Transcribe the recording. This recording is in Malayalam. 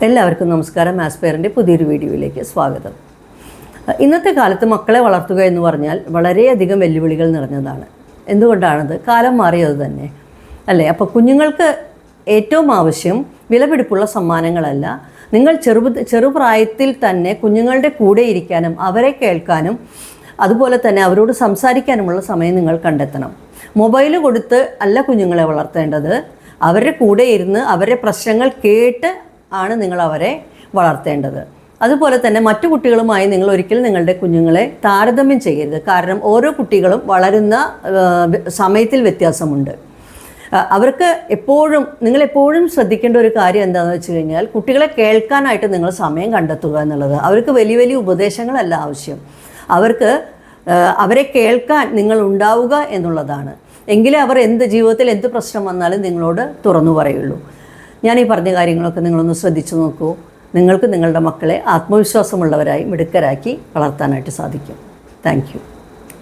എല്ലാവർക്കും നമസ്കാരം. ആസ്പയറിൻ്റെ പുതിയൊരു വീഡിയോയിലേക്ക് സ്വാഗതം. ഇന്നത്തെ കാലത്ത് മക്കളെ വളർത്തുക എന്ന് പറഞ്ഞാൽ വളരെയധികം വെല്ലുവിളികൾ നിറഞ്ഞതാണ്. എന്തുകൊണ്ടാണത്? കാലം മാറിയത് തന്നെ അല്ലേ? അപ്പോൾ കുഞ്ഞുങ്ങൾക്ക് ഏറ്റവും ആവശ്യം വിലപിടിപ്പുള്ള സമ്മാനങ്ങളല്ല, നിങ്ങൾ ചെറുപ്രായത്തിൽ തന്നെ കുഞ്ഞുങ്ങളുടെ കൂടെ ഇരിക്കാനും അവരെ കേൾക്കാനും അതുപോലെ തന്നെ അവരോട് സംസാരിക്കാനുമുള്ള സമയം നിങ്ങൾ കണ്ടെത്തണം. മൊബൈൽ കൊടുത്ത് അല്ല കുഞ്ഞുങ്ങളെ വളർത്തേണ്ടത്. അവരുടെ കൂടെ ഇരുന്ന് അവരുടെ പ്രശ്നങ്ങൾ കേട്ട് ആണ് നിങ്ങൾ അവരെ വളർത്തേണ്ടത്. അതുപോലെ തന്നെ മറ്റു കുട്ടികളുമായി നിങ്ങൾ ഒരിക്കലും നിങ്ങളുടെ കുഞ്ഞുങ്ങളെ താരതമ്യം ചെയ്യരുത്. കാരണം ഓരോ കുട്ടികളും വളരുന്ന സമയത്തിൽ വ്യത്യാസമുണ്ട്. അവർക്ക് നിങ്ങളെപ്പോഴും ശ്രദ്ധിക്കേണ്ട ഒരു കാര്യം എന്താണെന്ന് വെച്ച് കഴിഞ്ഞാൽ, കുട്ടികളെ കേൾക്കാനായിട്ട് നിങ്ങൾ സമയം കണ്ടെത്തുക എന്നുള്ളത്. അവർക്ക് വലിയ വലിയ ഉപദേശങ്ങളല്ല ആവശ്യം, അവരെ കേൾക്കാൻ നിങ്ങൾ ഉണ്ടാവുക എന്നുള്ളതാണ്. എങ്കിലേ അവർ ജീവിതത്തിൽ എന്ത് പ്രശ്നം വന്നാലും നിങ്ങളോട് തുറന്നു പറയുള്ളൂ. ഞാൻ ഈ പറഞ്ഞ കാര്യങ്ങളൊക്കെ നിങ്ങളൊന്ന് ശ്രദ്ധിച്ചു നോക്കൂ. നിങ്ങൾക്ക് നിങ്ങളുടെ മക്കളെ ആത്മവിശ്വാസമുള്ളവരായി മിടുക്കരാക്കി വളർത്താനായിട്ട് സാധിക്കും. Thank you.